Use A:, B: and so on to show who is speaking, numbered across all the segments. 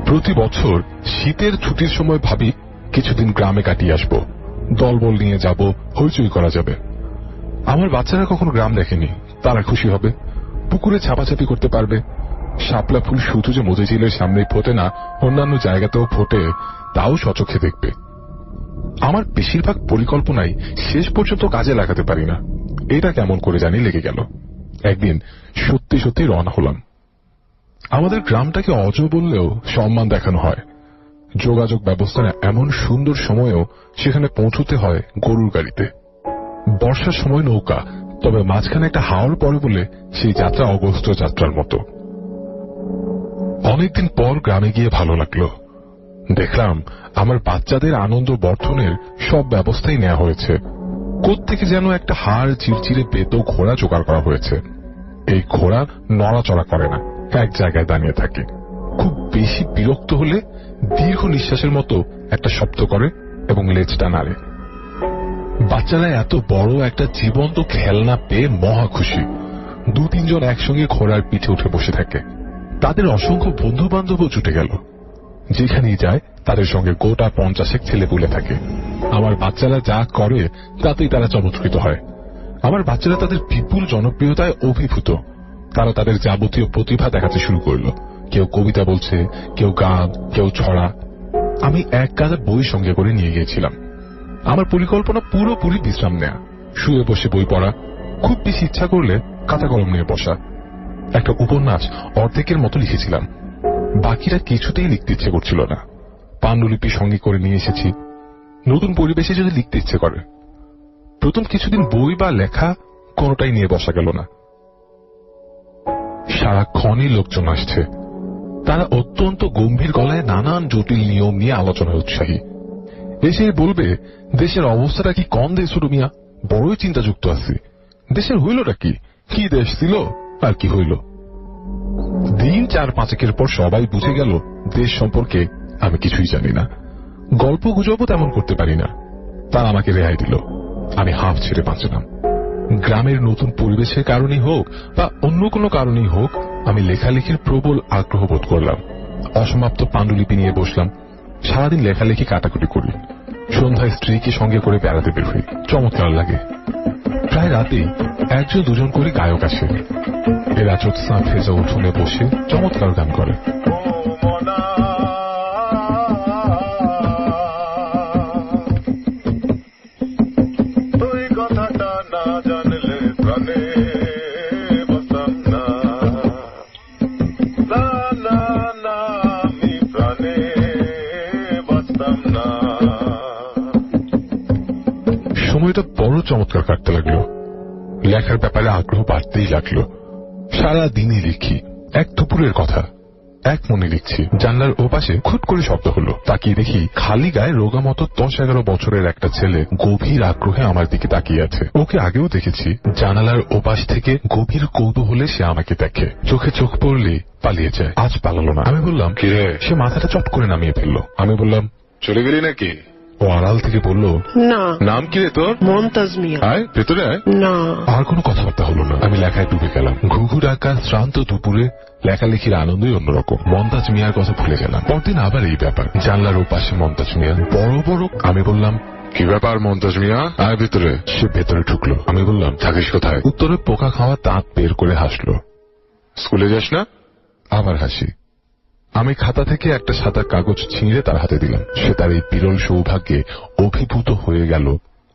A: প্রতি বছর শীতের ছুটির সময় ভাবি কিছুদিন গ্রামে কাটিয়ে আসব, দলবল নিয়ে যাব, হইচই করা যাবে। আমার বাচ্চারা কখনো গ্রাম দেখেনি, তারা খুশি হবে, পুকুরে ছাপাছাপি করতে পারবে। শাপলা ফুল শুধু যে মতিঝিলের সামনে ফোটে না, অন্যান্য জায়গাতেও ফোটে, তাও সচক্ষে দেখবে। আমার বেশিরভাগ পরিকল্পনাই শেষ পর্যন্ত কাজে লাগাতে পারি না, এটা কেমন করে জানি লেগে গেল। একদিন সত্যি সত্যি রওনা হলাম। আমাদের গ্রামটাকে অজ বললেও সম্মান দেখানো হয়। যোগাযোগ ব্যবস্থার এমন সুন্দর সময়েও সেখানে পৌঁছতে হয় গরুর গাড়িতে। বর্ষার সময় নৌকা, তবে মাঝখানে একটা হাওর পড়ে বলে সেই যাত্রা অগস্ত যাত্রার মতো। অনেকদিন পর গ্রামে গিয়ে ভালো লাগলো। দেখলাম আমার বাচ্চাদের আনন্দ বর্ধনের সব ব্যবস্থাই নেওয়া হয়েছে। কোত্থেকে যেন একটা হাড় চিরচিরে বেত ঘোড়া জোগাড় করা হয়েছে। এই ঘোড়া নড়াচড়া করে না, এক জায়গায় দাঁড়িয়ে থাকে। খুব বেশি বিরক্ত হলে দীর্ঘ নিঃশ্বাসের মতো একটা শব্দ করে এবং লেজটা নাড়ে। বাচ্চারা এত বড় একটা জীবন্ত খেলনা পেয়ে মহা খুশি। 2-3 জন একসঙ্গে ঘোড়ার পিঠে উঠে বসে থাকে। তাদের অসংখ্য বন্ধু বান্ধবও জুটে গেল। যেখানেই যায় তাদের সঙ্গে গোটা 50 ছেলে বলে থাকে। আমার বাচ্চারা যা করে তাতেই তারা চমৎকৃত হয়। আমার বাচ্চারা তাদের বিপুল জনপ্রিয়তায় অভিভূত। তারা তাদের যাবতীয় প্রতিভা দেখাতে শুরু করলো। কেউ কবিতা বলছে, কেউ গান, কেউ ছড়া। আমি এক গাদা বই সঙ্গে করে নিয়ে গিয়েছিলাম। আমার পরিকল্পনা পুরোপুরি বিশ্রাম নেয়া, শুয়ে বসে বই পড়া, খুব বেশি ইচ্ছা করলে খাতা কলম নিয়ে বসা। একটা উপন্যাস অর্ধেকের মতো লিখেছিলাম, বাকিটা কিছুতেই লিখতে ইচ্ছে করছিল না। পাণ্ডুলিপি সঙ্গে করে নিয়ে এসেছি, নতুন পরিবেশে যদি লিখতে ইচ্ছে করে। প্রথম কিছুদিন বই বা লেখা কোনোটাই নিয়ে বসা গেল না। সারাক্ষণই লোকজন আসছে। তারা অত্যন্ত গম্ভীর গলায় নানান জটিল নিয়ম নিয়ে আলোচনায় উৎসাহী। এসে বলবে, দেশের অবস্থাটা কি কম দেশ ছোট মিয়া, বড়ই চিন্তাযুক্ত আছি। দেশের হইলটা কি, কি দেশ ছিল আর কি হইল। দিন 4-5 পর সবাই বুঝে গেল দেশ সম্পর্কে আমি কিছুই জানি না, গল্প গুজবও তেমন করতে পারি না। তারা আমাকে রেহাই দিল। আমি হাঁফ ছেড়ে বাঁচলাম। গ্রামের নতুন পরিবেশের কারণেই হোক বা অন্য কোনো কারণেই হোক, আমি লেখালেখির প্রবল আগ্রহ বোধ করলাম। অসমাপ্ত পাণ্ডুলিপি নিয়ে বসলাম। সারাদিন লেখালেখি কাটাকুটি করি। সন্ধ্যায় স্ত্রীকে সঙ্গে করে বেড়াতে বের হই, চমৎকার লাগে। প্রায় রাতে 1-2 করে গায়ক আসে। এরা জ্যোৎস্না ভেজা উঠোনে বসে চমৎকার গান করে। সময়টা বড় চমৎকার কাটতে লাগলো। লেখার ব্যাপারে আগ্রহ বাড়তেই লাগলো। সারা দিনই লিখি। এক দুপুরের কথা, এক মনে লিখছি। জানলার ওপাশে খুট করে শব্দ হলো। তাকিয়ে দেখি খালি গায়ে রোগা মতো 10-11 বছরের একটা ছেলে গভীর আগ্রহে আমার দিকে তাকিয়ে আছে। ওকে আগেও দেখেছি। জানালার ওপাশ থেকে গভীর কৌতূহলে সে আমাকে দেখে। চোখে চোখ পড়লে পালিয়ে যায়। আজ পালালো না। আমি বললাম, কিরে? সে মাথাটা চট করে নামিয়ে ফেললো। আমি বললাম, চলে গেলি নাকি? ও আড়াল থেকে বলল, না। নাম কি রে তোর? মমতাজ মিয়া। আয় ভেতরে আয়। না। আর কোনো কথাবার্তা হলো না। আমি লেখায় ডুবে গেলাম। ঘুঘু ডাকা শ্রান্ত দুপুরে লেখালেখির আনন্দই অন্যরকম। মমতাজ মিয়ার কথা ভুলে গেলাম। পরদিন আবার এই ব্যাপার। জানলার ওপাশে মমতাজ মিয়া বড় বড়। আমি বললাম, কি ব্যাপার মমতাজ মিয়া? আয় ভেতরে। সে ভেতরে ঢুকলো। আমি বললাম, থাকিস কোথায়? উত্তরে পোকা খাওয়া দাঁত বের করে হাসলো। স্কুলে যাস না? আবার হাসি। আমি খাতা থেকে একটা সাদা কাগজ ছিঁড়ে তার হাতে দিলাম। সে তার এই বিরল সৌভাগ্যে অভিভূত হয়ে গেল।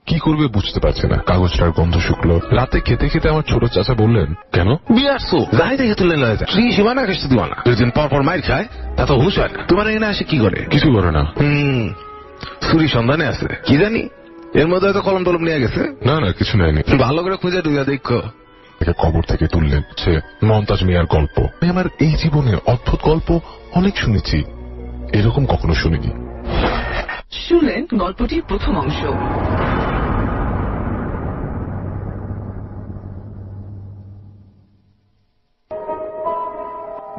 A: কি করবে বুঝতে পারছে না। কাগজটার গন্ধ শুকলো। রাতে খেতে খেতে আমার ছোট চাচা বললেন, কেন বিয়ারছো? যাই দেখে তুলে লয়ে যায়। শ্রী সীমানা কাছে দিবা না। 2 দিন পর পর মাইর খায়, তা তো হুশ হয় না। তোমার এখানে আসে কি করে? কিছু করে না। চুরি সন্ধানে আছে কি জানি। এর মধ্যে হয়তো কলম টলম নিয়ে গেছে। না না, কিছু নেয়নি। ভালো করে খুঁজে টুজে দেখো। কবর থেকে তুললেন। সে মমতাজ মিয়ার গল্প। আমি আমার এই জীবনে অদ্ভুত গল্প অনেক শুনেছি, এরকম কখনো শুনিনি।
B: শুনলেন গল্পটির প্রথম অংশ।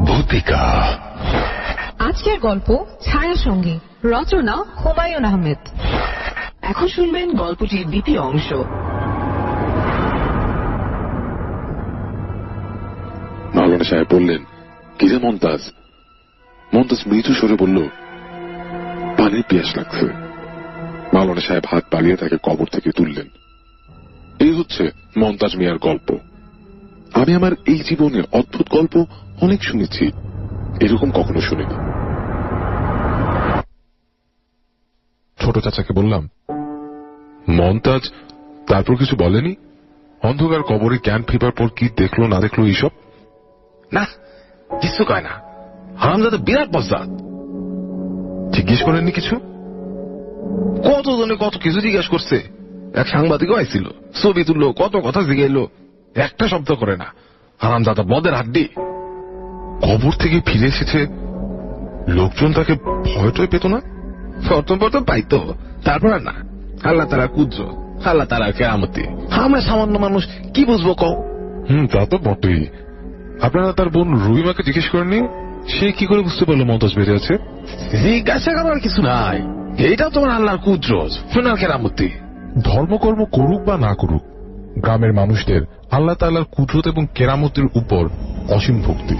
A: ভূতিকা।
C: আজকের গল্প ছায়া সঙ্গী, রচনা হুমায়ুন আহমেদ।
B: এখন শুনবেন গল্পটির দ্বিতীয় অংশ।
A: মাওলানা সাহেব বললেন, কি যে মমতাজ? মমতাজ মৃদু স্বরে বলল, পানির পিয়াস লাগছে। মাওলানা সাহেব হাত বাড়িয়ে তাকে কবর থেকে তুললেন। এই হচ্ছে মমতাজ মিয়ার গল্প। আমি আমার এই জীবনে অদ্ভুত গল্প অনেক শুনেছি, এরকম কখনো শুনিনি। ছোট চাচাকে বললাম, মমতাজ তারপর কিছু বলেনি? অন্ধকার কবরে জ্ঞান ফিরবার পর কি দেখলো না দেখলো এইসব?
D: না, কিছু কয় না। হারামজাদা বিরাট বজ্জাত।
A: জিজ্ঞেস করেননি কিছু?
D: কতজনে কত কিছু জিজ্ঞেস করছে। এক সাংবাদিকও আইছিল, ছবি তুললো, কত কথা জিগাইলো, একটা শব্দ করে না। হারামজাদা বদের হাড্ডি।
A: কবর থেকে ফিরে এসেছে, লোকজন তাকে ভয়টয় পেত না?
D: প্রথম পাইতো, তারপর আর না। আল্লাহ তারা কুদ্র, আল্লাহ তারা কেরামতি। আমরা সামান্য মানুষ কি বুঝবো কও?
A: তা তো বটেই। আপনারা তার বোন রুহিমাকে জিজ্ঞেস করেননি সে কি করে বুঝতে পারলো মমতাজ বেঁচে আছে?
D: জিজ্ঞাসা করার কিছু নাই, এইটাও তোমার আল্লাহর কুদ্র, সোনার কেরামতি।
A: ধর্মকর্ম করুক বা না করুক, গ্রামের মানুষদের আল্লাহ তাআলার কুদরত এবং কেরামতের উপর অসীম ভক্তি।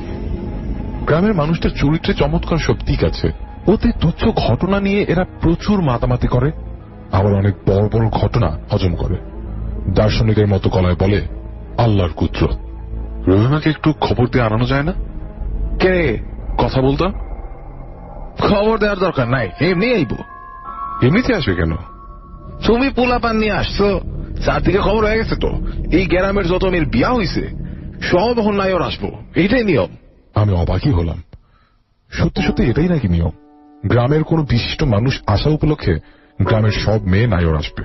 A: গ্রামের মানুষদের চরিত্রে চমৎকার সব দিক আছে। অতি তুচ্ছ ঘটনা নিয়ে এরা প্রচুর মাতামাতি করে, আবার অনেক বড় বড় ঘটনা হজম করে। দার্শনিকের মতো গলায় বলে আল্লাহর কুদরত। রহিমাকে একটু খবর দিয়ে আনানো যায় না?
D: কে
A: কথা বলতাম।
D: খবর দেওয়ার দরকার নাই, এমনি আইব।
A: এমনিতে আসবে কেন?
D: তুমি পোলাপান নিয়ে আসছো, চারদিকে খবর হয়ে গেছে তো। এই গ্রামের যত মেয়ের বিয়া হয়েছে সব এখন নাই ওর আসবো, এইটাই নিয়ম।
A: আমি অবাকই হলাম। সত্যি সত্যি এটাই নাকি নিয়ম? গ্রামের কোন বিশিষ্ট মানুষ আসা উপলক্ষে গ্রামের সব মেয়ে নায়র আসবে।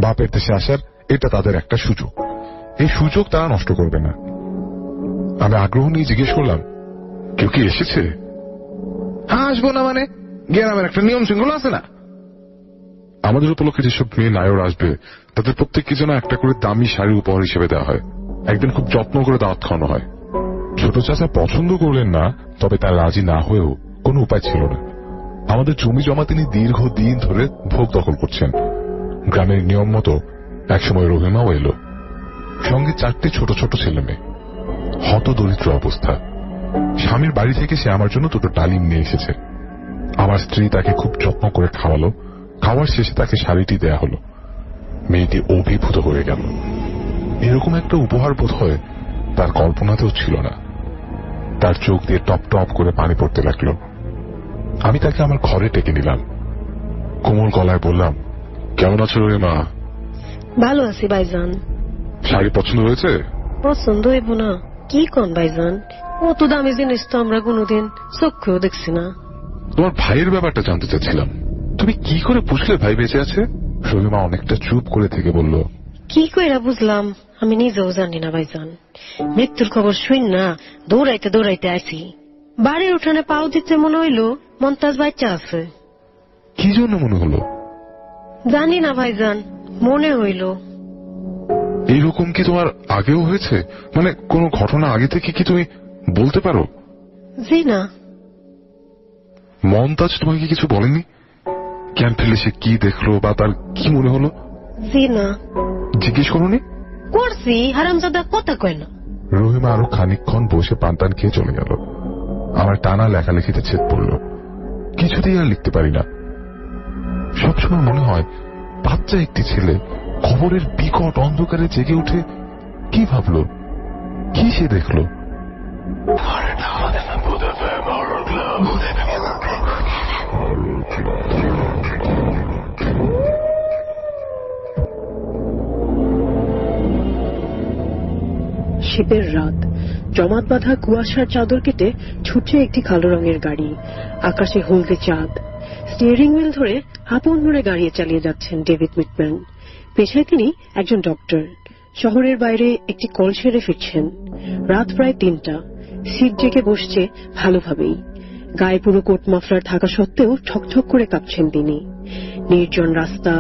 A: বাপের দেশে আসার এটা তাদের একটা সুযোগ, এই সুযোগ তারা নষ্ট করবে না। আমি আগ্রহ নিয়ে জিজ্ঞেস করলাম, কেউ কি এসেছে?
D: আসবো না মানে? গ্রামের একটা নিয়ম শৃঙ্খলা আছে না?
A: আমাদের উপলক্ষে যেসব মেয়ে নায়র আসবে তাদের প্রত্যেককে যেন একটা করে দামি শাড়ি উপহার হিসেবে দেওয়া হয়। একদিন খুব যত্ন করে দাওয়াত খাওয়ানো হয়। ছোট চাচা পছন্দ করলেন না, তবে তার রাজি না হয়েও কোনো উপায় ছিল না। আমাদের জমি জমা তিনি দীর্ঘদিন ধরে ভোগ দখল করছেন। গ্রামের নিয়ম মতো একসময় রহিমাও এলো, সঙ্গে 4টে ছোট ছোট ছেলে মেয়ে। হত দরিদ্র অবস্থা। স্বামীর বাড়ি থেকে সে আমার জন্য 2টো ডালিম নিয়ে এসেছে। আমার স্ত্রী তাকে খুব যত্ন করে খাওয়ালো। খাওয়ার শেষে তাকে শাড়িটি দেয়া হলো। মেয়েটি অভিভূত হয়ে গেল। এরকম একটা উপহার বোধ হয় তার কল্পনাতেও ছিল না। তার চোখ দিয়ে টপ টপ করে পানি পড়তে লাগলো। আমি তাকে আমার ঘরে ডেকে নিলাম। কোমল গলায় বললাম, কেমন আছো রহিমা?
E: ভালো আছি ভাইজান।
A: শাড়ি পছন্দ হয়েছে?
E: পছন্দ হইব না কি কোন ভাইজান? অত দামি জিনিস তো আমরা কোনোদিন চোখেও দেখছি না।
A: তোমার ভাইয়ের ব্যাপারটা জানতে চাচ্ছিলাম। তুমি কি করে বুঝলে ভাই বেঁচে আছে? রহিমা অনেকটা চুপ করে থেকে বলল,
E: কি কইরা বুঝলাম আমি নিজেও জানি না ভাইজান। মৃত্যুর খবর শুন না দৌড়াইতে দৌড়াইতে আসি। বাড়ির উঠানে পাও দিতে মনে হইল মমতাজ বাচ্চা আছে।
A: কি জন্য মনে হলো?
E: জানি না ভাইজান, মনে হইল।
A: এইরকম কি তোমার আগেও হয়েছে? মানে কোনো ঘটনা আগে থেকে কি তুমি বলতে পারো?
E: জি না।
A: মমতাজ তোমাকে কিছু বলেনি? ক্যাম্প ফেলে সে কি দেখলো বা তার কি মনে হলো?
E: জি না।
A: জিজ্ঞেস করোনি?
E: করছি, হারামজাদা কথা কয় না।
A: রহিমা আরো খানিকক্ষণ বসে পানটান খেয়ে চলে গেল। আমার টানা লেখালেখিতে ছেদ পড়ল। কিছুতেই আর লিখতে পারি না। সবসময় মনে হয় বাচ্চা একটি ছেলে খবরের বিকট অন্ধকারে জেগে উঠে কি ভাবলো, কি সে দেখলো।
F: শীতের রাত, জমাট বাঁধা কুয়াশার চাদর কেটে ছুটছে একটি কালো রঙের গাড়ি। আকাশে হলদে চাঁদ। স্টিয়ারিং হুইল ধরে আপন মনে গাড়ি চালিয়ে যাচ্ছেন ডেভিড মিটম্যান। পেশায় তিনি একজন ডক্টর। শহরের বাইরে একটি কল সেরে ফিরছেন। রাত প্রায় 3টা। সিট জেগে বসছে ভালোভাবেই। গায়ে পুরো কোট মাফলার থাকা সত্ত্বেও ঠকঠক করে কাঁপছেন তিনি। নির্জন রাস্তা,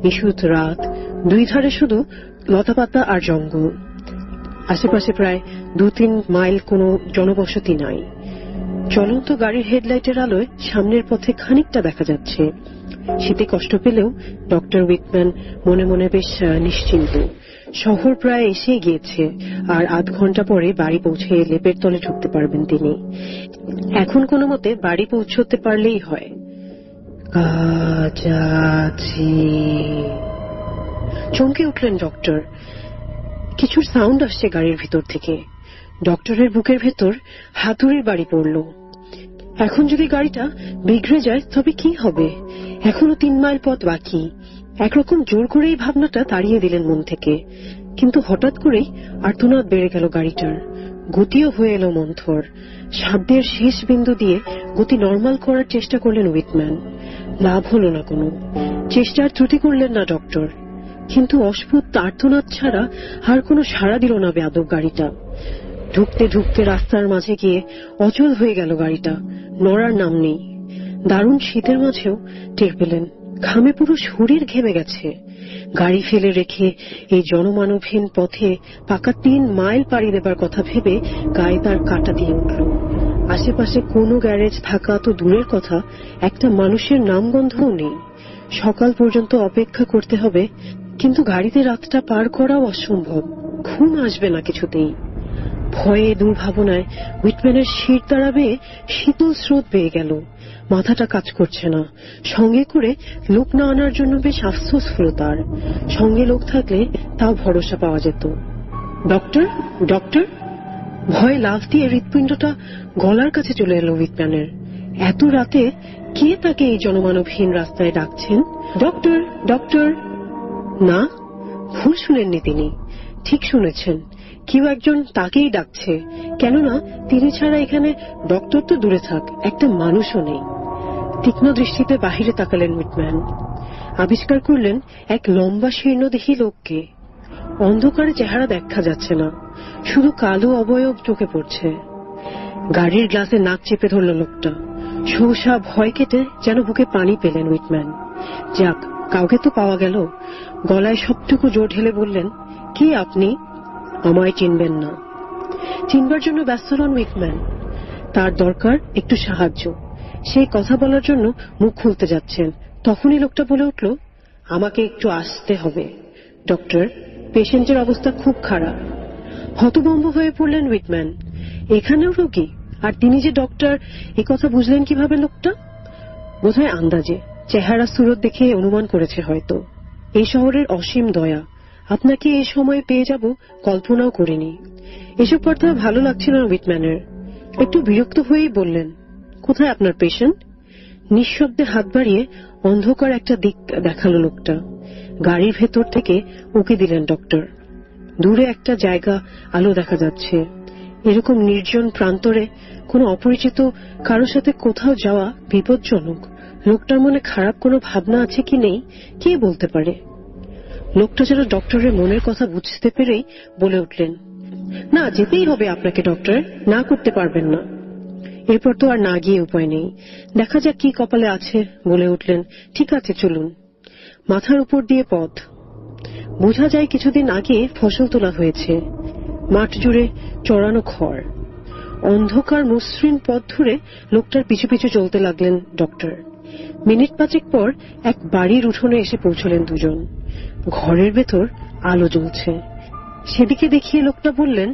F: নিশুত রাত, 2 ধারে শুধু লতাপাতা আর জঙ্গল। আশেপাশে প্রায় 2-3 মাইল কোনো জনবসতি নাই। চলন্ত গাড়ির হেডলাইটের আলোয় সামনের পথে খানিকটা দেখা যাচ্ছে। শীতে কষ্ট পেলেও ডক্টর উইটম্যান মনে মনে বেশ নিশ্চিন্ত। শহর প্রায় এসে গিয়েছে, আর আধ ঘন্টা পরে বাড়ি পৌঁছে লেপের তলে ঢুকতে পারবেন তিনি। এখন কোনো মতে বাড়ি পৌঁছতে পারলেই হয়। চমকে উঠলেন ডক্টর। কিছুর সাউন্ড আসছে গাড়ির ভিতর থেকে। ডক্টরের বুকের ভেতর হাতুড়ির বাড়ি পড়ল। এখন যদি গাড়িটা বিগড়ে যায় তবে কি হবে? এখনো 3 মাইল পথ বাকি। একরকম জোর করেই ভাবনাটা তাড়িয়ে দিলেন মন থেকে। কিন্তু হঠাৎ করেই আর্তনাদ বেড়ে গেল গাড়িটার। গতিও হয়ে এলো মন্থর। সাধ্যের শেষ বিন্দু দিয়ে গতি নর্মাল করার চেষ্টা করলেন উইটম্যান। লাভ হলো না কোনো। চেষ্টার ত্রুটি করলেন না ডক্টর। কিন্তু অস্ফুট আর্তনাদ ছাড়া আর কোনো সাড়া দিল না বেয়াদব গাড়িটা। ঢুকতে ঢুকতে রাস্তার মাঝে গিয়ে অচল হয়ে গেল গাড়িটা। নড়ার নাম নেই। দারুণ শীতের মাঝেও টের পেলেন ঘামে পুরো শরীর ঘেমে গেছে। গাড়ি ফেলে রেখে এই জনমানবহীন পথে পাকা 3 মাইল পাড়ি দেবার কথা ভেবে গায়ে তার কাঁটা দিয়ে উঠল। আশেপাশে কোনো গ্যারেজ থাকা তো দূরের কথা, একটা মানুষের নামগন্ধও নেই। সকাল পর্যন্ত অপেক্ষা করতে হবে, কিন্তু গাড়িতে রাতটা পার করাও অসম্ভব। ঘুম আসবে না কিছুতেই। ভয়ে দুর্ভাবনায় উইটম্যানের শির দাঁড়াবে শীতল স্রোত বেয়ে গেল। মাথাটা কাজ করছে না। সঙ্গে করে লোক না আনার জন্য বেশ আফসোস হল তার। সঙ্গে লোক থাকলে তাও ভরসা পাওয়া যেত। Doctor, doctor! ভয়ে লাফ দিয়ে হৃৎপিণ্ডটা গলার কাছে চলে এলো উইটম্যানের। এত রাতে কে তাকে এই জনমানবহীন রাস্তায় ডাকছেন? Doctor, doctor! না, ভুল শুনেননি তিনি। ঠিক শুনেছেন, কেউ একজন তাকেই ডাকছে। কেননা তিনি ছাড়া এখানে ডক্টর তো দূরে থাক, একটা মানুষও নেই। তীক্ষ্ণ দৃষ্টিতে বাহিরে তাকালেন উইটম্যান। আবিষ্কার করলেন এক লম্বা শীর্ণদেহী লোককে। অন্ধকারে চেহারা দেখা যাচ্ছে না, শুধু কালো অবয়ব চোখে পড়ছে। গাড়ির গ্লাসে নাক চেপে ধরল লোকটা। সহসা ভয় কেটে যেন বুকে পানি পেলেন উইটম্যান। যাক, কাউকে তো পাওয়া গেল। গলায় সবটুকু জোর ঢেলে বললেন, কে আপনি? আমায় চিনবেন না। চিনবার জন্য ব্যস্ত নন উইটম্যান। তার দরকার একটু সাহায্য। সেই কথা বলার জন্য মুখ খুলতে যাচ্ছেন, তখনই লোকটা বলে উঠল, আমাকে একটু আসতে হবে ডক্টর, পেশেন্টের অবস্থা খুব খারাপ। হতভম্ব হয়ে পড়লেন উইটম্যান। এখানেও রোগী, আর তিনি যে ডক্টর এ কথা বুঝলেন কিভাবে লোকটা? বোধহয় আন্দাজে, চেহারা সুরত দেখে অনুমান করেছে হয়তো। এই শহরের অসীম দয়া, আপনাকে এই সময়ে পেয়ে যাব কল্পনাও করিনি। এসব কথা ভালো লাগছিল না উইটম্যানের। একটু বিরক্ত হয়েই বললেন, কোথায় আপনার পেশেন্ট? নিঃশব্দে হাত বাড়িয়ে অন্ধকার একটা দিক দেখালো লোকটা। গাড়ির ভেতর থেকে উকি দিলেন ডক্টর। দূরে একটা জায়গা আলো দেখা যাচ্ছে। এরকম নির্জন প্রান্তরে কোনো অপরিচিত কারোর সাথে কোথাও যাওয়া বিপজ্জনক। লোকটার মনে খারাপ কোনো ভাবনা আছে কি নেই কে বলতে পারে। লোকটা যেন ডক্টরের মনের কথা বুঝতে পেরেই বলে উঠলেন, না, যেতেই হবে আপনাকে ডক্টর, না করতে পারবেন না। এরপর তো আর না গিয়ে উপায় নেই, দেখা যাক কি কপালে আছে বলে উঠলেন, ঠিক আছে চলুন। মাথার উপর দিয়ে পথ। বোঝা যায় কিছুদিন আগে ফসল তোলা হয়েছে। মাঠ জুড়ে চড়ানো খড়। অন্ধকার মসৃণ পথ ধরে লোকটার পিছু পিছু চলতে লাগলেন ডক্টর। মিনিট 5 পর এক বাড়ির উঠোনে এসে পৌঁছলেন দুজন। ঘরের ভেতর আলো জ্বলছে। সেদিকে দেখিয়ে লোকটা বললেন,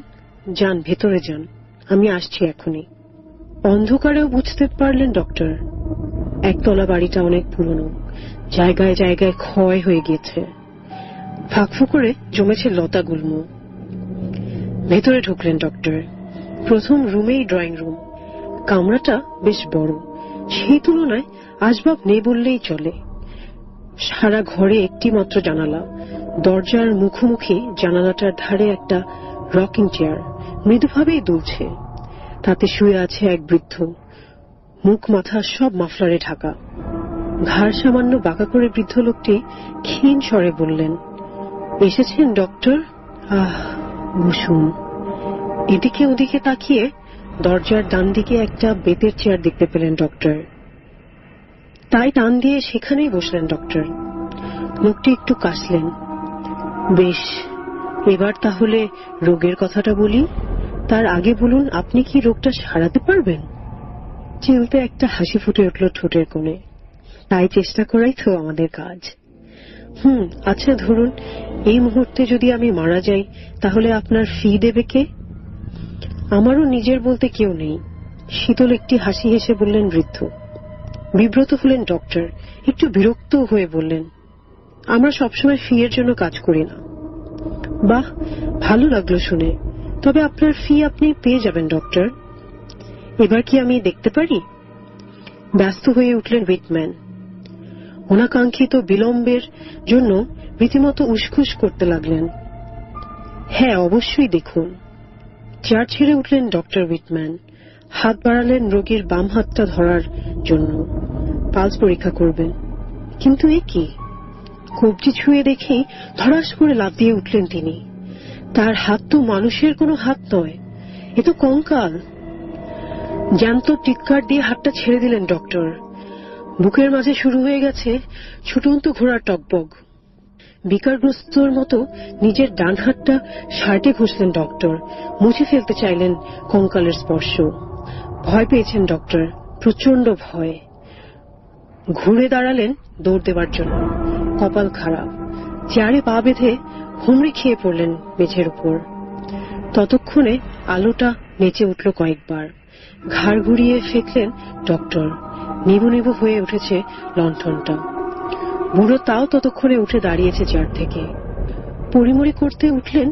F: যান, ভেতরে যান, আমি আসছি এখনই। অন্ধকারেও বুঝতে পারলেন ডক্টর, একতলা বাড়িটা অনেক পুরনো, জায়গায় জায়গায় ক্ষয় হয়ে গিয়েছে। ফাঁকফোকরে জমেছে লতা গুল্ম। ভেতরে ঢুকলেন ডক্টর। প্রথম রুমেই ড্রয়িং রুম। কামরাটা বেশ বড়, সেই তুলনায় আসবাব নেই বললেই চলে। সারা ঘরে একটি মাত্র জানালা। দরজার মুখোমুখি জানালাটার ধারে একটা রকিং চেয়ার মৃদুভাবেই দুলছে। তাতে শুয়ে আছে এক বৃদ্ধ, মুখ মাথা সব মাফলারে ঢাকা। ঘাড় সামান্য বাঁকা করে বৃদ্ধ লোকটি ক্ষীণ স্বরে বললেন, এসেছেন ডক্টর? বসুন। এদিকে ওদিকে তাকিয়ে দরজার ডান দিকে একটা বেতের চেয়ার দেখতে পেলেন ডক্টর। তাই টান দিয়ে সেখানেই বসলেন ডক্টর। লোকটি একটু কাশলেন। বেশ, এবার তাহলে রোগের কথাটা বলি। তার আগে বলুন, আপনি কি রোগটা সারাতে পারবেন? চিলতে একটা হাসি ফুটে উঠল ঠোঁটের কোণে। তাই চেষ্টা করাই তো আমাদের কাজ। আচ্ছা ধরুন এই মুহূর্তে যদি আমি মারা যাই তাহলে আপনার ফি দেবে কে? আমারও নিজের বলতে কেউ নেই। শীতল একটি হাসি হেসে বললেন বৃদ্ধ। বিব্রত হলেন ডক্টর, একটু বিরক্ত হয়ে বললেন, আমরা সবসময় ফি এর জন্য কাজ করি না। বাহ, ভালো লাগলো শুনে। তবে আপনার ফি আপনি পেয়ে যাবেন ডক্টর। এবার কি আমি দেখতে পারি? ব্যস্ত হয়ে উঠলেন হুইটম্যান। অনাকাঙ্ক্ষিত বিলম্বের জন্য রীতিমতো উসখুস করতে লাগলেন। হ্যাঁ, অবশ্যই দেখুন। চেয়ার ছেড়ে উঠলেন ডক্টর হুইটম্যান। হাত বাড়ালেন রোগীর বাম হাতটা ধরার জন্য। পালস পরীক্ষা করবেন। কিন্তু এ কি? কবজি ছুঁয়ে দেখেই ধড়াস করে লাফ দিয়ে উঠলেন তিনি। তার হাত তো মানুষের কোনো হাত নয়, এ তো কঙ্কাল। জ্যান্ত টিক্কার দিয়ে হাতটা ছেড়ে দিলেন ডক্টর। বুকের মাঝে শুরু হয়ে গেছে ছুটন্ত ঘোড়ার টকবগ। বিকারগ্রস্তর মতো নিজের ডান হাতটা শার্টে ঘষলেন ডক্টর। মুছে ফেলতে চাইলেন কঙ্কালের স্পর্শ। ভয় পেয়েছেন ডক্টর, প্রচন্ড ভয়। ঘুরে দাঁড়ালেন দৌড় দেবার জন্য। কপাল খারাপ। চেয়ারে পা বেঁধে হুমড়ি খেয়ে পড়লেন মেঝের উপর। ততক্ষণে আলোটা নেচে উঠল কয়েকবার। ঘাড় ঘুরিয়ে ফেকলেন ডক্টর। নিবু নিবু হয়ে উঠেছে লণ্ঠনটা। বুড়ো তাও ততক্ষণে উঠে দাঁড়িয়েছে চেয়ার থেকে। পরিমরি করতে উঠলেন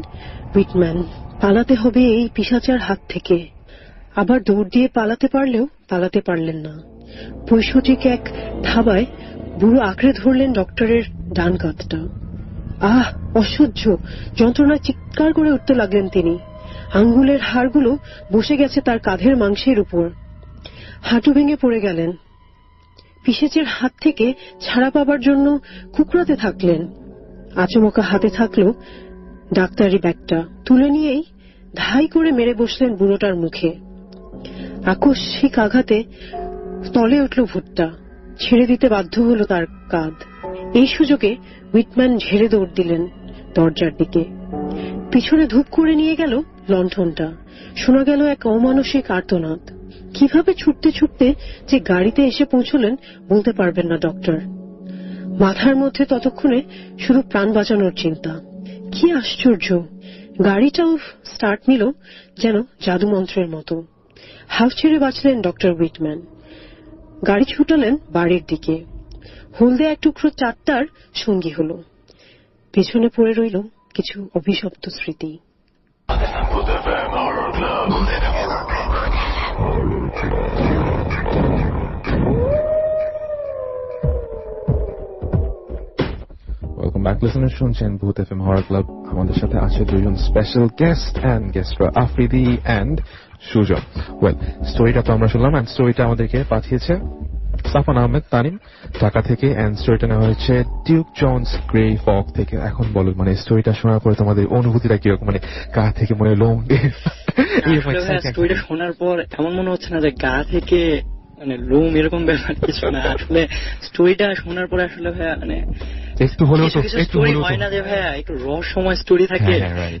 F: হুইটম্যান। পালাতে হবে এই পিশাচার হাত থেকে। আবার দৌড় দিয়ে পালাতে পারলেও পালাতে পারলেন না। পৈশাচিক এক থাবায় বুড়ো আঁকড়ে ধরলেন ডক্টরের ডান কাঁধটা। আহ, অসহ্য যন্ত্রণায় চিৎকার করে উঠতে লাগলেন তিনি। আঙ্গুলের হাড়গুলো বসে গেছে তার কাঁধের মাংসের উপর। হাঁটু ভেঙে পড়ে গেলেন। পিশাচের হাত থেকে ছাড়া পাবার জন্য কুকড়াতে থাকলেন। আচমকা হাতে থাকলো ডাক্তারি ব্যাগটা। তুলে নিয়েই ধাই করে মেরে বসলেন বুড়োটার মুখে। আকস্মিক আঘাতে তলে উঠল ভুট্টা। ছেড়ে দিতে বাধ্য হল তার কাঁধ। এই সুযোগে হুইটম্যান ঝেড়ে দৌড় দিলেন দরজার দিকে। পিছনে ধূপ করে নিয়ে গেল লণ্ঠনটা। শোনা গেল এক অমানসিক আর্তনাদ। কিভাবে ছুটতে ছুটতে যে গাড়িতে এসে পৌঁছলেন বলতে পারবেন না ডক্টর। মাথার মধ্যে ততক্ষণে শুধু প্রাণ বাঁচানোর চিন্তা। কি আশ্চর্য, গাড়িটাও স্টার্ট নিল যেন জাদুমন্ত্রের মতো। হাফ ছেড়ে বাঁচলেন ডক্টর হুইটম্যান। গাড়ি ছুটালেন বাড়ির দিকে। হলদে এক টুকরো চারটার সঙ্গী হল। পেছনে পড়ে রইল কিছু অভিশপ্ত স্মৃতি।
G: ওয়েলকাম ব্যাক লিসেনার, শুনছেন ভূত এফএম হরর ক্লাব। আমাদের সাথে আছে দুজন স্পেশাল গেস্ট এন্ড গেস্টরা, আফ্রিদি এন্ড সুজন। ওয়েল, স্টোরিটা তো আমরা শুনলাম, এন্ড স্টোরিটা আমাদেরকে পাঠিয়েছে সাফান আহমেদ তানিম ঢাকা থেকে, এন্ড স্টোরিটা নেওয়া হয়েছে ডিউক জোন্স গ্রে ফক থেকে। এখন বলো, মানে স্টোরিটা শোনার পরে তোমাদের অনুভূতিটা কিরকম? মানে গা থেকে মনে লোম
H: স্টোরিটা শোনার পর এমন মনে হচ্ছে না যে গা থেকে মানে লোম এরকম ব্যাপার কিছু না। আসলে স্টোরিটা শোনার পরে আসলে ভাইয়া মানে
G: একটু হলেও তো
H: স্টোরি হয় না যে ভাইয়া একটু রহস্যময় স্টোরি থাকে,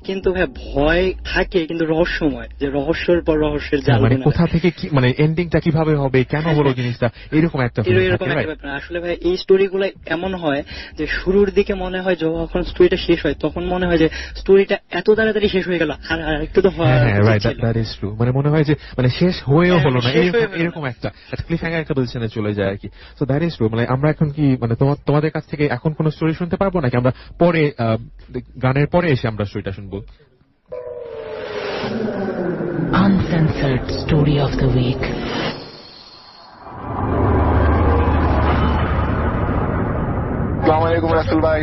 H: কিন্তু ভাইয়া ভয় থাকে কিন্তু রহস্যময়, যে রহস্যের পর রহস্যের জাল,
G: মানে কোথা থেকে কি মানে এন্ডিংটা কিভাবে হবে, কেন হলো জিনিসটা, এরকম একটা
H: ব্যাপার। আসলে ভাই এই স্টোরিগুলো এমন হয় যে শুরুর দিকে মনে হয় যখন স্টোরিটা শেষ হয় তখন মনে হয় যে স্টোরিটা এত তাড়াতাড়ি শেষ হয়ে গেল, আর একটু তো হয়।
G: মানে মনে হয় যে মানে শেষ হয়েও হলো না, এরকম একটা ক্লিফ হ্যাঙ্গার একটা পজিশনে চলে যায় আর কি। So that is true. মানে আমরা এখন কি মানে তোমাদের কাছ থেকে এখন কোন স্টোরি শুনতে পারবো নাকি আমরা পরে গানের পরে এসে আমরা স্টোরিটা শুনবো?
B: Uncensored Story of the Week.
I: আসসালামু আলাইকুম রাসেল ভাই।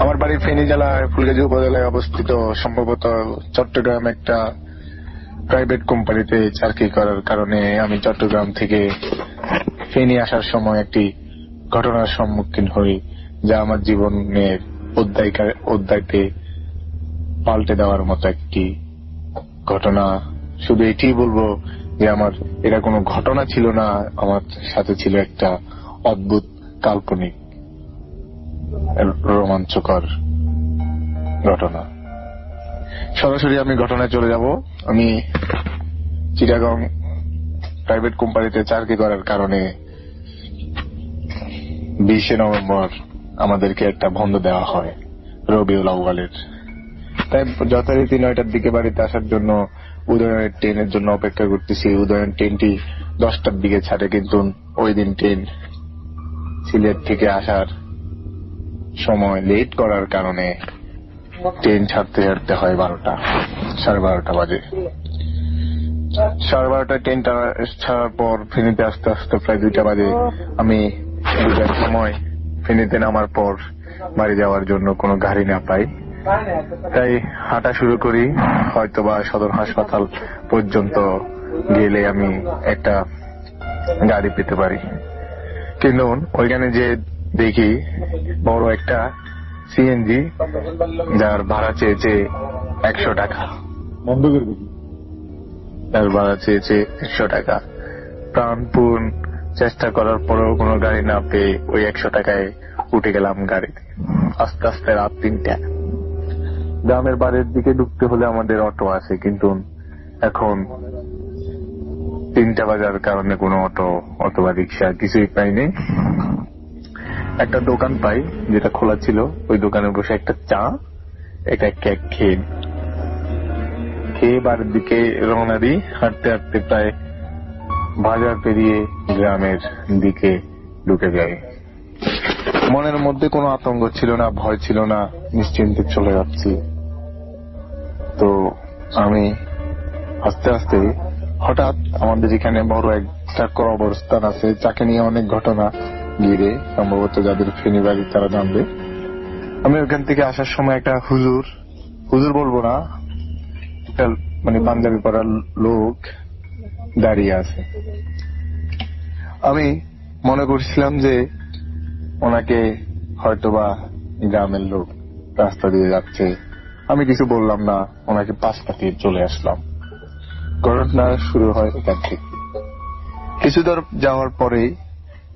I: আমার বাড়ি ফেনী জেলার ফুলগাজী উপজেলায় অবস্থিত। সম্ভবত চট্টগ্রাম একটা প্রাইভেট কোম্পানিতে চাকরি করার কারণে আমি চট্টগ্রাম থেকে ফেনী আসার সময় একটি ঘটনার সম্মুখীন হই, যা আমার জীবনের অধ্যায়কে পাল্টে দেওয়ার মতো একটি ঘটনা। শুধু এটি বলবো যে আমার এটা কোনো ঘটনা ছিল না, আমার সাথে ছিল একটা অদ্ভুত কাল্পনিক রোমাঞ্চকর ঘটনা। সরাসরি আমি ঘটনায় চলে যাব। আমি চিটাগং প্রাইভেট কোম্পানিতে চাকরি করার কারণে 20 নভেম্বর আমাদেরকে একটা বন্ধ দেওয়া হয় রবিউল আউয়ালের। তাই যথারীতি 9টার দিকে বাড়িতে আসার জন্য উদয়নের ট্রেনের জন্য অপেক্ষা করতেছি। উদয়ন ট্রেনটি 10টার দিকে ছাড়ে, কিন্তু ওই দিন ট্রেন সিলেট থেকে আসার সময় লেট করার কারণে ট্রেন ছাড়তে ছাড়তে হয় 12টা বাজে। 12:30 ট্রেনটা ছাড়ার পর ফেনীতে আস্তে আস্তে প্রায় 2টা বাজে। আমি 2টার সময় ফেনীতে নামার পর বাড়ি যাওয়ার জন্য কোনো গাড়ি না পাই, তাই হাঁটা শুরু করি। হয়তোবা সদর হাসপাতাল পর্যন্ত গেলে আমি একটা গাড়ি পেতে পারি, কিন্তু ওইখানে যে দেখি বড় একটা সিএনজি, যার ভাড়া চেয়েছে 100 টাকা। বন্ধ করে দেখি, তার ভাড়া চেয়েছে 100 টাকা। প্রাণপূর্ণ চেষ্টা করার পরেও কোনো গাড়ি না পেয়ে ওই 100 টাকায় উঠে গেলাম গাড়িতে। আস্তে আস্তে রাত 3টা। গ্রামের বাড়ির দিকে ঢুকতে হলে আমাদের অটো আছে, কিন্তু এখন 3টা বাজার কারণে কোনো অটো অথবা রিক্সা কিছুই পাইনি। একটা দোকান পাই যেটা খোলা ছিল, ওই দোকানে বসে একটা চা একটা কেক খেয়ে বাড়ির দিকে রওনা দিই। হাঁটতে হাঁটতে প্রায় বাজার পেরিয়ে গ্রামের দিকে ঢুকে যাই। মনের মধ্যে কোনো আতঙ্ক ছিল না, ভয় ছিল না, নিশ্চিন্তে চলে যাচ্ছি। তো আমি আস্তে আস্তে হঠাৎ আমাদের এখানে বড় একটা কবরস্থান আছে, যাকে নিয়ে অনেক ঘটনা ঘিরে, সম্ভবত যাদের ফেনী বাড়ি তারা জানবে। আমি ওখান থেকে আসার সময় একটা হুজুর বলবো না, একটা মানে পাঞ্জাবি পরা লোক দাঁড়িয়ে আছে। আমি মনে করছিলাম যে ওনাকে হয়তোবা গ্রামের লোক রাস্তা দিয়ে যাচ্ছে। আমি কিছু বললাম না, ওনাকে পাশ কাটিয়ে চলে আসলাম। ঘটনা শুরু হয় এখান থেকে। কিছু দূর যাওয়ার পরেই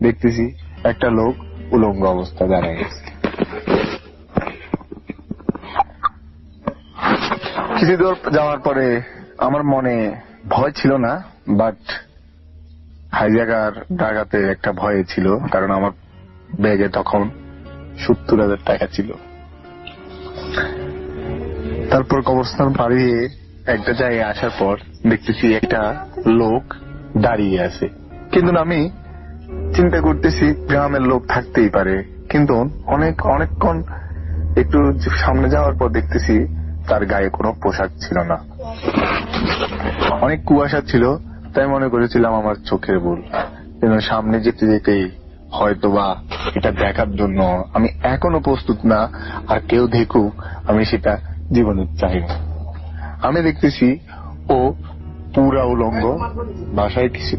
I: দেখতেছি একটা লোক উলঙ্গ অবস্থা দাঁড়িয়ে গেছে। কিছু দূর যাওয়ার পরে আমার মনে ভয় ছিল না, বাট হাইজাগার ডাকাতের একটা ভয় ছিল, কারণ আমার ব্যাগে তখন 70,000 টাকা ছিল। তারপর কবরস্থান পাড়িয়ে একটা জায়গায় আসার পর দেখতেছি একটা লোক দাঁড়িয়ে আছে, কিন্তু আমি চিন্তা করতেছি গ্রামের লোক থাকতেই পারে, কিন্তু অনেকক্ষণ একটু সামনে যাওয়ার পর দেখতেছি তার গায়ে কোনো পোশাক ছিল না, অনেক কুয়াশা ছিল। তাই মনে করেছিলাম আমার চোখের ভুল, কিন্তু সামনে যেতে যেতেই হয়তোবা এটা দেখার জন্য আমি এখনো প্রস্তুত না, আর কেউ দেখুক আমি সেটা জীবনে চাই না। আমি দেখতেছি ও পুরা উলঙ্গ, বাসায় কিছু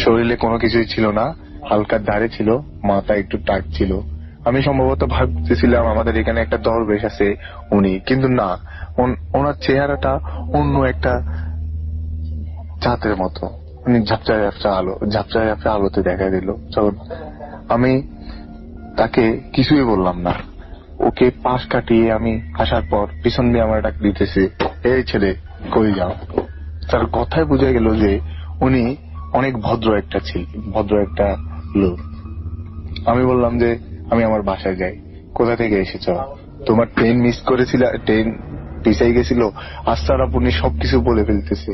I: শরীরে কোনো কিছুই ছিল না, হালকা দাড়ি ছিল, মাথা একটু টাক ছিল। আমি সম্ভবত ভাবতেছিলাম আমাদের এখানে একটা দরবেশ আছে উনি, কিন্তু না, ওনার চেহারাটা অন্য একটা চাঁদের মতো, উনি ঝাপসা আলোতে দেখা দিল। যখন আমি তাকে কিছুই বললাম না, ওকে পাশ কাটিয়ে আমি আসার পর পিছন দিয়ে আমার ডাক দিতেছে, এই ছেলে কই যাও। তার কথায় বোঝা গেল যে উনি অনেক ভদ্র একটা লোক। আমি বললাম যে আমি আমার বাসায় যাই। কোথা থেকে এসেছ? তোমার ট্রেন মিস করেছিল, ট্রেন পিছাই গেছিল, আস্তারাপুনি সবকিছু বলে ফেলতেছে,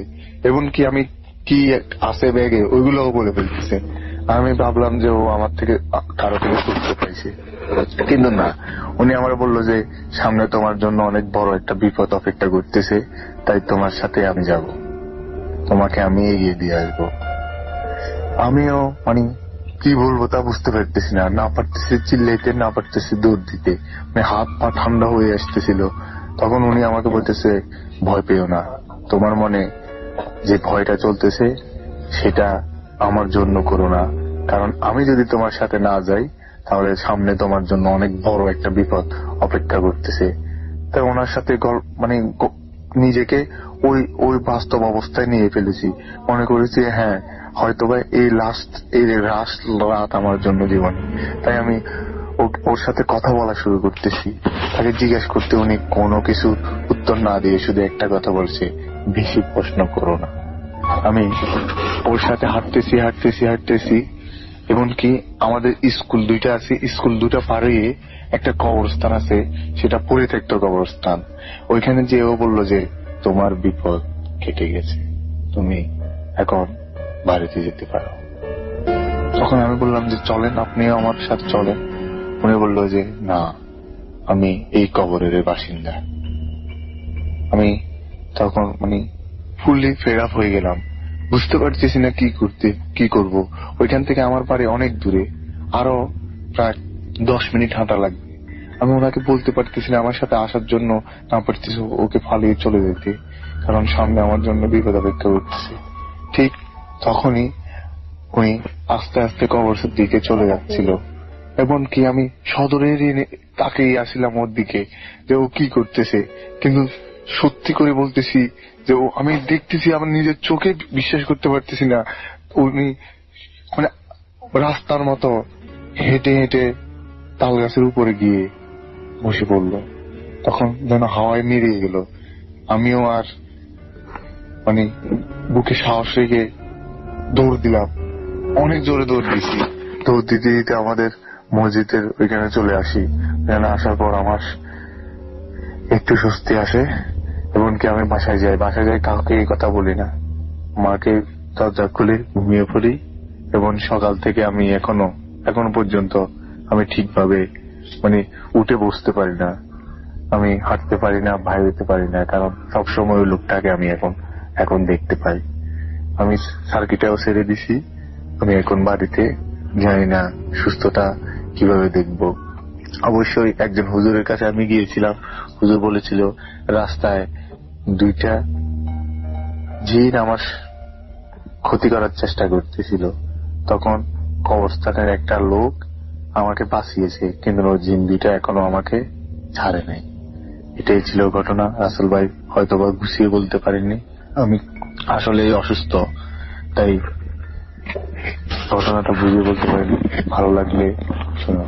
I: এবং কি আমি কি আছে ব্যাগে ওইগুলোও বলে ফেলতেছে। আমি ভাবলাম যে ও আমার থেকে কারো থেকে সুস্থ পাইছে, কিন্তু না, উনি আমার বললো যে সামনে তোমার জন্য অনেক বড় একটা বিপদ অপেক্ষা করতেছে, তাই তোমার সাথে আমি যাব, তোমাকে আমি এগিয়ে দিয়ে আসবো। আমিও মানে কি বলবো তা বুঝতে পারতেছি না পারতেছি চিল্লাইতে, না পারতেছি দৌড় দিতে, হাত পা ঠান্ডা হয়ে আসতেছিল। তখন উনি আমাকে বলতেছে, ভয় পেও না, তোমার মনে যে ভয়টা চলতেছে সেটা আমার জন্য করো না, কারণ আমি যদি তোমার সাথে না যাই তাহলে সামনে তোমার জন্য অনেক বড় একটা বিপদ অপেক্ষা করতেছে। তাই ওনার সাথে মানে নিজেকে ওই বাস্তব অবস্থায় নিয়ে ফেলেছি। মনে করেছি হ্যাঁ হয়তোবা এই লাস্ট রাত আমার জন্য জীবনে। তাই আমি ওর সাথে কথা বলা শুরু করতেছি, তাকে জিজ্ঞেস করতে উনি কোনো কিছু উত্তর না দিয়ে শুধু একটা কথা বলছে, বেশি প্রশ্ন করো না। আমি ওর সাথে হাঁটতেছি এমনকি আমাদের স্কুল দুইটা আছে, স্কুল দুটা পাড়িয়ে একটা কবরস্থান আছে, সেটা পরিত্যক্ত কবরস্থান। ওইখানে যে ও বলল যে তোমার বিপদ কেটে গেছে, তুমি এখন বাড়িতে যেতে পারো। তখন আমি বললাম যে চলেন, আপনিও আমার সাথে চলেন। উনি বলল যে না, আমি এই কবরের বাসিন্দা। আমি তখন ফুললি ফেড আপ হয়ে গেলাম, বুঝতে পারতেছি না কি করব। ওইখান থেকে আমার বাড়ি অনেক দূরে, আরো প্রায় 10 মিনিট হাঁটা লাগবে। আমি ওনাকে বলতে পারতেছি না আমার সাথে আসার জন্য, না পারতেছি ওকে ফালিয়ে চলে যেতে, কারণ সামনে আমার জন্য বিপদ অপেক্ষা করতেছে। ঠিক তখনই উনি আস্তে আস্তে কবরের দিকে চলে যাচ্ছিল, এমনকি আমি সদরের তাকেই আসছিলাম ওর দিকে যে ও কি করতেছে। কিন্তু সত্যি করে বলতেছি যে আমি দেখতেছি, আমার নিজের চোখে বিশ্বাস করতে পারতেছি না। উনি রাস্তার মতো হেঁটে হেঁটে তাল গাছের উপরে গিয়ে বসে পড়ল। তখন যেন হাওয়ায় মিলিয়ে গেল। আমিও আর বুকে সাহস রেখে দৌড় দিলাম, অনেক জোরে দৌড় দিছি। দৌড় দিতে দিতে আমাদের মসজিদের ওইখানে চলে আসি। এখানে আসার পর আমার একটু স্বস্তি আসে, এমনকি আমি বাসায় যাই, কাউকে এই কথা বলি না। মাকে দরজা খুলে ঘুমিয়ে পড়ি, এবং সকাল থেকে আমি এখনো পর্যন্ত আমি ঠিকভাবে উঠে বসতে পারি না, আমি হাঁটতে পারি না, বাইরে যেতে পারি না, কারণ সবসময় ওই লোকটাকে আমি এখন দেখতে পাই। আমি সার্কিটটাও ছেড়ে দিছি, আমি এখন বাড়িতে জানি না সুস্থতা কিভাবে দেখব। অবশ্যই একজন হুজুরের কাছে আমি গিয়েছিলাম, হুজুর বলেছিল রাস্তায় 2টা জিন আমার ক্ষতি করার চেষ্টা করতেছিল। তখন কবরস্থানের একটা লোক আমাকে বাঁচিয়েছে, কিন্তু ওই জিন 2টা এখনো আমাকে ছাড়ে নাই। এটাই ছিল ঘটনা। রাসেল ভাই হয়তোবা গুছিয়ে বলতে পারেননি, আমি আসলে অসুস্থ, তাই ঘটনাটা বুঝিয়ে বলতে পারিনি। ভালো লাগলে শোনো।